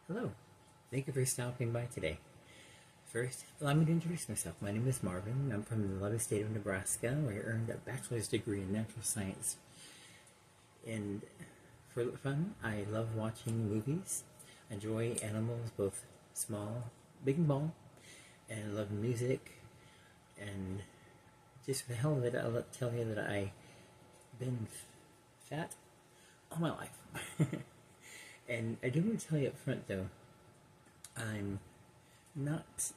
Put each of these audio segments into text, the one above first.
Hello, thank you for stopping by today. First, allow me to introduce myself. My name is Marvin. I'm from the lovely state of Nebraska, where I earned a bachelor's degree in natural science. And for fun, I love watching movies. I enjoy animals, both small, big and small, and I love music. And just for the hell of it, I'll tell you that I've been fat all my life. And I do want to tell you up front, though, I'm not,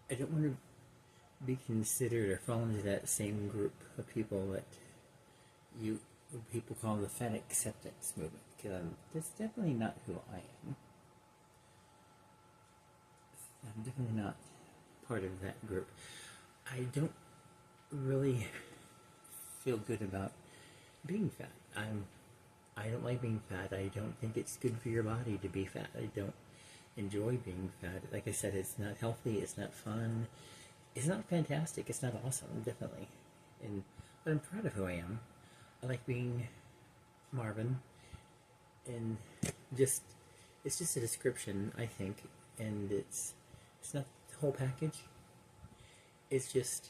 I don't want to be considered or fall into that same group of people that you people call the fat acceptance movement, because that's definitely not who I am. I'm definitely not part of that group. I don't really feel good about being fat. I don't like being fat. I don't think it's good for your body to be fat. I don't enjoy being fat. Like I said, it's not healthy, it's not fun, it's not fantastic, it's not awesome, definitely. But I'm proud of who I am. I like being Marvin, and just it's just a description, I think, and it's not the whole package. It's just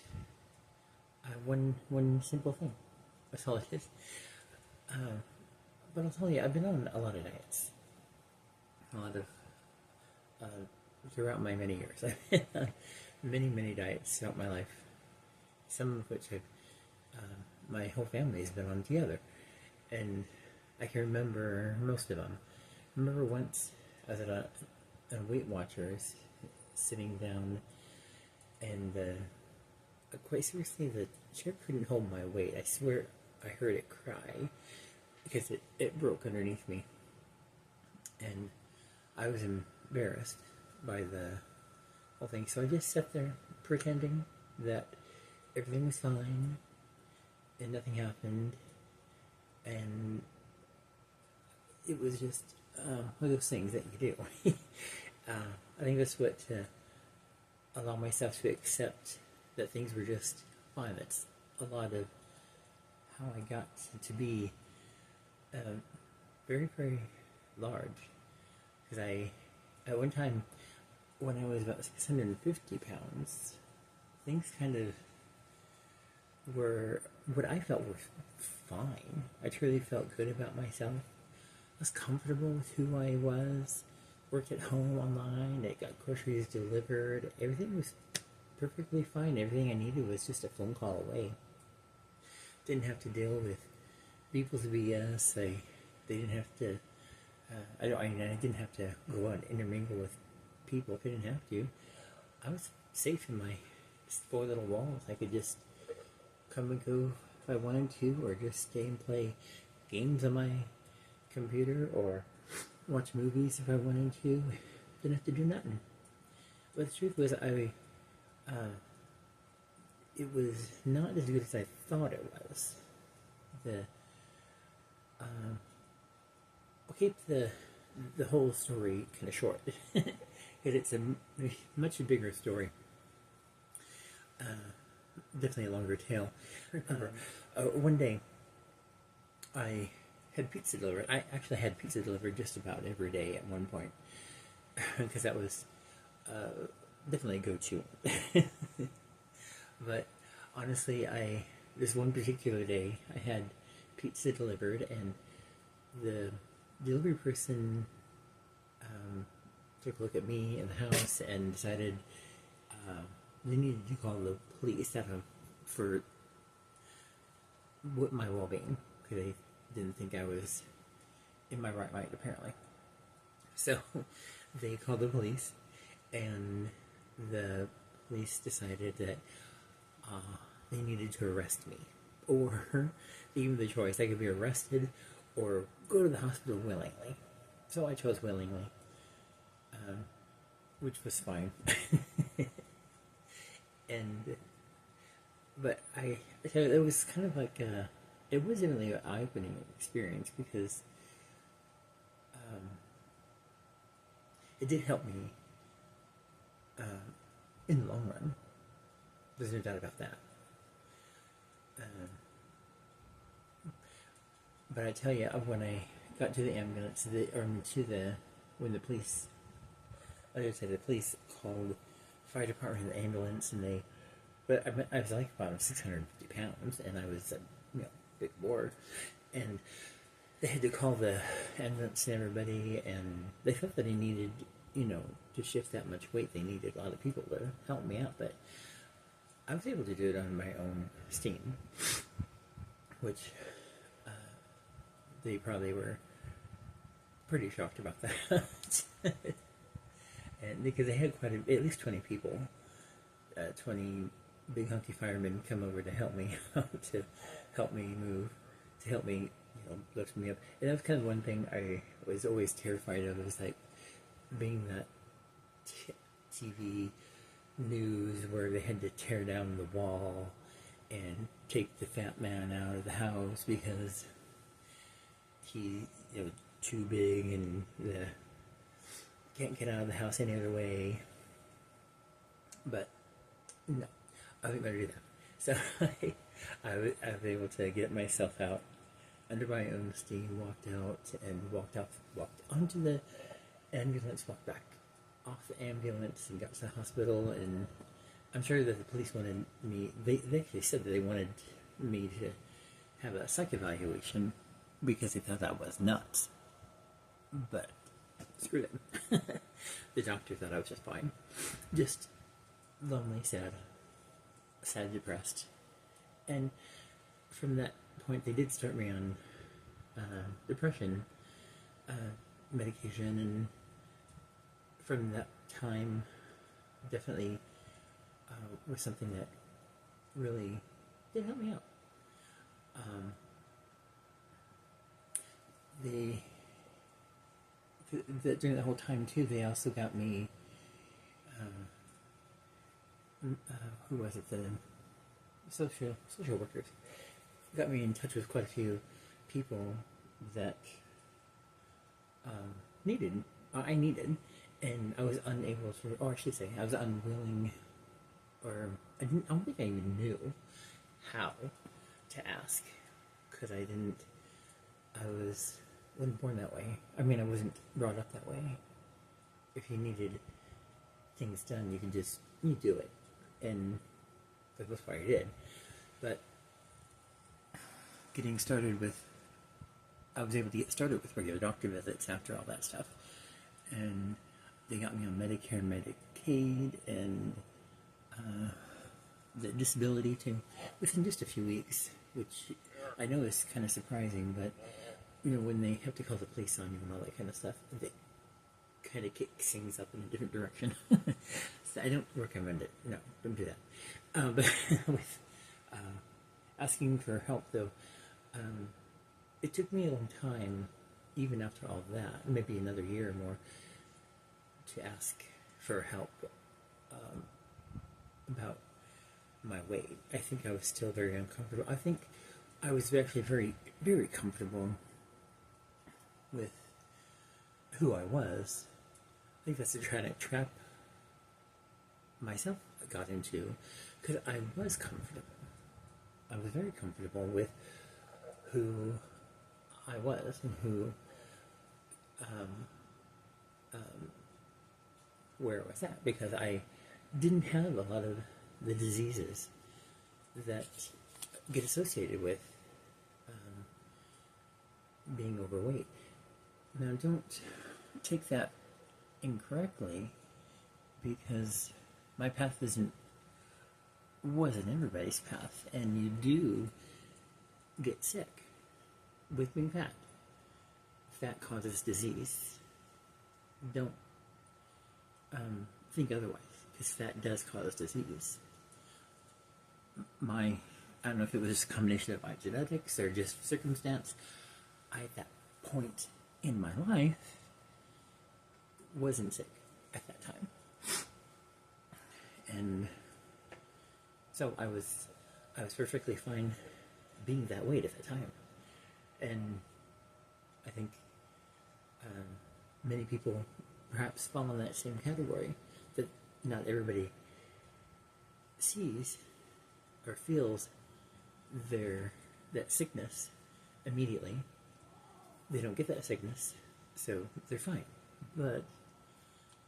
one simple thing. That's all it is. But I'll tell you, I've been on a lot of diets, a lot of uh, throughout my many years. I've been on many diets throughout my life. Some of which my whole family has been on together, and I can remember most of them. I remember once I was at a Weight Watchers, sitting down, and quite seriously, the chair couldn't hold my weight. I swear, I heard it cry because it broke underneath me, and I was embarrassed by the whole thing. So I just sat there pretending that everything was fine and nothing happened, and it was just one of those things that you do. I think that's what allow myself to accept that things were just fine. That's a lot of how I got to be very large. Because at one time, when I was about 650 pounds, things kind of were what I felt were fine. I truly felt good about myself. I was comfortable with who I was. Worked at home online. I got groceries delivered. Everything was perfectly fine. Everything I needed was just a phone call away. Didn't have to deal with people's BS. They didn't have to. I didn't have to go out and intermingle with people if I didn't have to. I was safe in my four little walls. I could just come and go if I wanted to, or just stay and play games on my computer, or watch movies if I wanted to. Didn't have to do nothing. But the truth was, it was not as good as I thought it was. I'll keep the whole story kind of short, because it's a much bigger story. Definitely a longer tale. One day, I had pizza delivered. I actually had pizza delivered just about every day at one point, because that was definitely a go-to. But honestly, this one particular day, I had pizza delivered, and the delivery person took a look at me in the house and decided they needed to call the police for my well-being, because they didn't think I was in my right mind, apparently. So they called the police, and the police decided that they needed to arrest me, or even the choice: I could be arrested or go to the hospital willingly. So I chose willingly, which was fine. But I tell you, it was kind of like it was really an eye-opening experience, because it did help me in the long run. There's no doubt about that. But I tell you, when I got to the ambulance, to the when the police, like I said, the police called the fire department and the ambulance, and they, but I was like about 650 pounds, and I was a big board, and they had to call the ambulance and everybody, and they felt that I needed, to shift that much weight. They needed a lot of people to help me out, but I was able to do it on my own steam, which they probably were pretty shocked about that. And because they had at least 20 people, 20 big hunky firemen come over to help me out, to help me move, to help me, lift me up. And that was kind of one thing I was always terrified of. It was like being that TV news where they had to tear down the wall and take the fat man out of the house because he too big and can't get out of the house any other way. But no, I wasn't going to do that. So I was able to get myself out under my own steam, walked onto the ambulance, walked back off the ambulance and got to the hospital. And I'm sure that the police wanted me, they actually said that they wanted me to have a psych evaluation because they thought I was nuts. But screw them. The doctor thought I was just fine. Just lonely, sad, depressed. And from that point, they did start me on depression medication, and from that time, definitely was something that really did help me out. During the whole time too, they also got me. Who was it? The social workers got me in touch with quite a few people that I needed, and I was unable to, or I should say, I was unwilling, or I don't think I even knew how to ask, because I wasn't born that way. I mean, I wasn't brought up that way. If you needed things done, you do it, and for the most part, I did. But I was able to get started with regular doctor visits after all that stuff, and they got me on Medicare and Medicaid, and the disability too, within just a few weeks, which I know is kind of surprising, but when they have to call the police on you and all that kind of stuff, they kind of kicks things up in a different direction. So I don't recommend it. No, don't do that. But with asking for help, though, it took me a long time, even after all of that, maybe another year or more, to ask for help about my weight. I think I was still very uncomfortable. I think I was actually very, very comfortable with who I was. I think that's the trap myself got into, because I was comfortable. I was very comfortable with who I was and who, where I was at, because I didn't have a lot of the diseases that get associated with being overweight. Now, don't take that incorrectly, because my path wasn't everybody's path, and you do get sick with being fat. Fat causes disease. Don't think otherwise, because fat does cause disease. I don't know if it was a combination of my genetics or just circumstance, I, at that point in my life, wasn't sick at that time. And so I was perfectly fine being that weight at the time. And I think many people perhaps fall in that same category, that not everybody sees or feels that sickness immediately. They don't get that sickness, so they're fine. But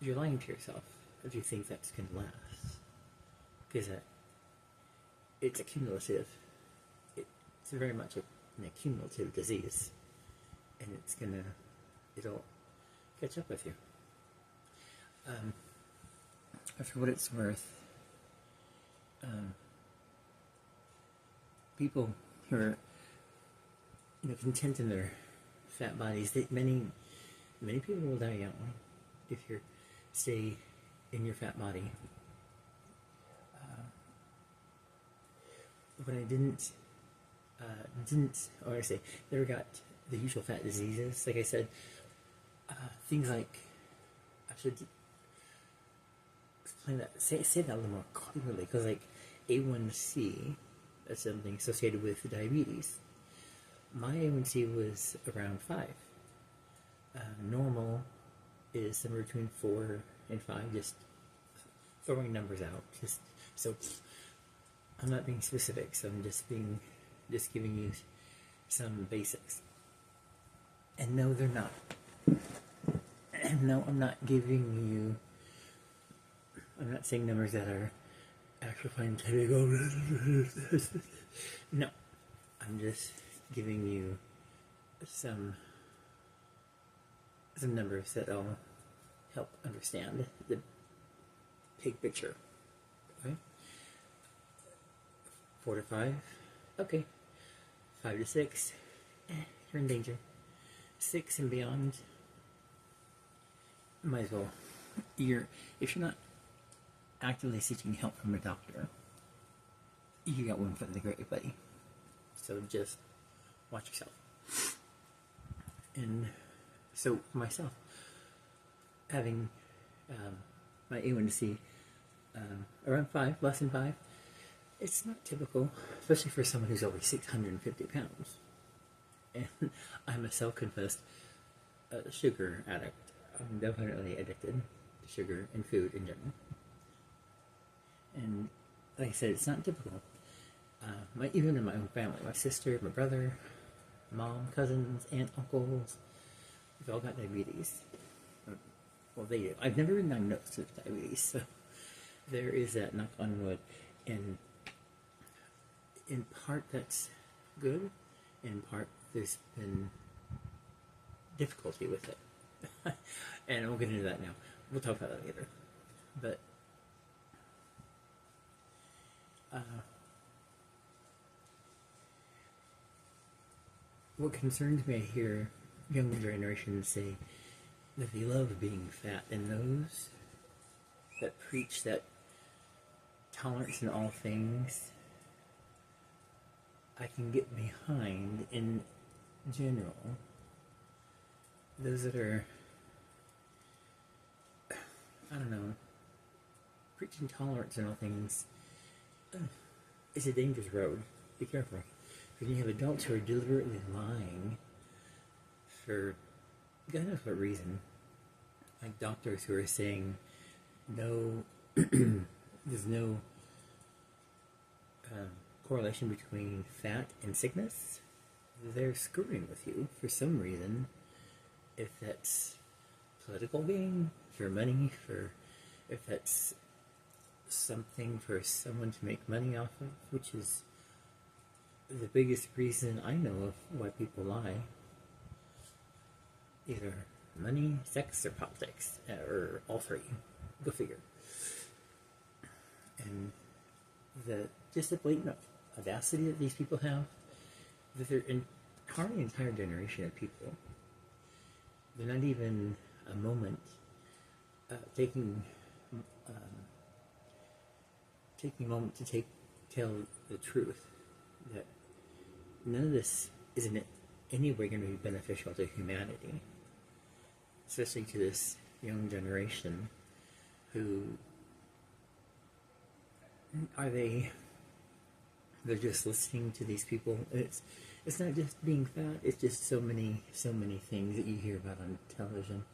you're lying to yourself if you think that's going to last. Because it's accumulative. It's very much an accumulative disease. And it'll catch up with you. For what it's worth, people who are content in their fat bodies, many people will die young if you stay in your fat body. When I never got the usual fat diseases, like I said, things like, I should explain that, say that a little more clearly, because like A1C, that's something associated with diabetes. My A1C was around 5. Normal is somewhere between 4 and 5, just throwing numbers out. So I'm not being specific, so I'm just giving you some basics. And no, they're not. And no, I'm not saying numbers that are actual scientific. No, I'm just giving you some numbers that'll help understand the big picture. Okay? 4 to 5, okay. 5 to 6, you're in danger. 6 and beyond, might as well. If you're not actively seeking help from a doctor, you got one foot in the grave, buddy. So just watch yourself. And so myself, having my A1C around 5, less than 5, it's not typical, especially for someone who's over 650 pounds. And I'm a self-confessed sugar addict. I'm definitely addicted to sugar and food in general. And like I said, it's not typical. Even in my own family, my sister, my brother, mom, cousins, aunt, uncles, they've all got diabetes. Well, they do. I've never been diagnosed with diabetes, so there is that, knock on wood. And in part that's good, in part there's been difficulty with it. And we'll get into that now. We'll talk about that later. But what concerns me, I hear younger generations say that they love being fat, and those that preach that tolerance in all things, I can get behind in general. Those that are, I don't know, preaching tolerance in all things, it's a dangerous road. Be careful. Because you have adults who are deliberately lying for God knows what reason. Like doctors who are saying no, there's no correlation between fat and sickness. They're screwing with you for some reason. If that's political gain, for money, if that's something for someone to make money off of, which is the biggest reason I know of why people lie. Either money, sex, or politics, or all three. Go figure. And just the blatant audacity that these people have, that they're hardly an entire generation of people. They're not even a moment taking a moment to tell the truth, that none of this is in any way going to be beneficial to humanity, especially to this young generation who they're just listening to these people. It's not just being fat, it's just so many things that you hear about on television.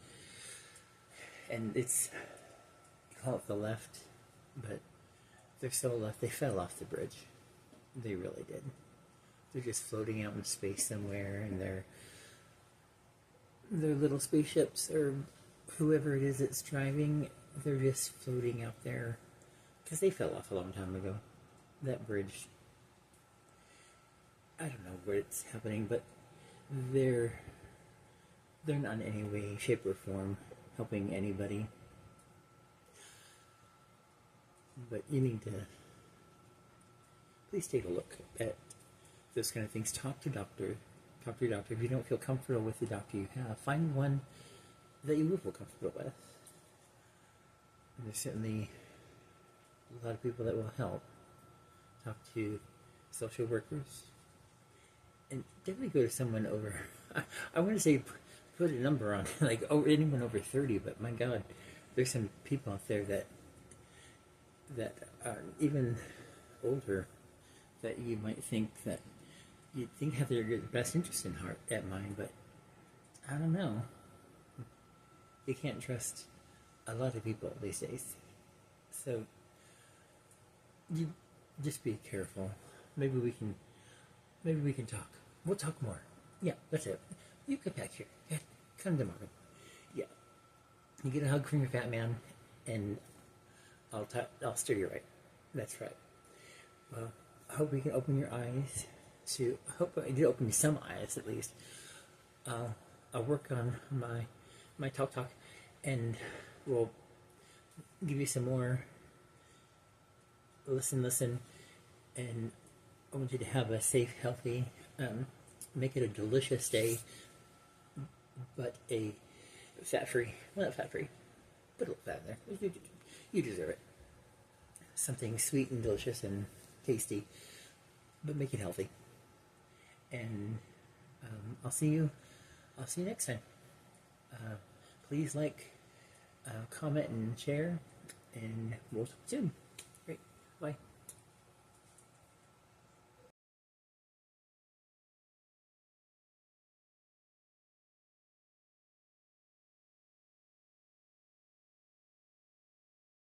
And you call it the left, but they're so left, they fell off the bridge. They really did. They're just floating out in space somewhere, and their little spaceships are whoever it is that's driving, they're just floating out there because they fell off a long time ago. That bridge, I don't know where it's happening, but they're not in any way, shape, or form helping anybody. But you need to please take a look at those kind of things. Talk to doctor. Talk to your doctor. If you don't feel comfortable with the doctor you have, find one that you will feel comfortable with. And there's certainly a lot of people that will help. Talk to social workers. And definitely go to someone over, I want to say put a number on, like anyone over 30, but my God, there's some people out there that are even older that you might think that you'd think have their best interest in heart at mind, but I don't know. You can't trust a lot of people these days. So you just be careful. Maybe we can talk. We'll talk more. Yeah, that's it. You come back here. Yeah, come tomorrow. Yeah. You get a hug from your fat man, and I'll steer you right. That's right. Well, I hope we can open your eyes to. I hope I did open some eyes at least. I'll work on my talk, and we'll give you some more. Listen, and I want you to have a safe, healthy, make it a delicious day, but a fat-free, well, not fat-free, put a little fat in there. You deserve it. Something sweet and delicious and tasty, but make it healthy. And I'll see you next time. Please like, comment, and share, and we'll talk soon. Great. Bye.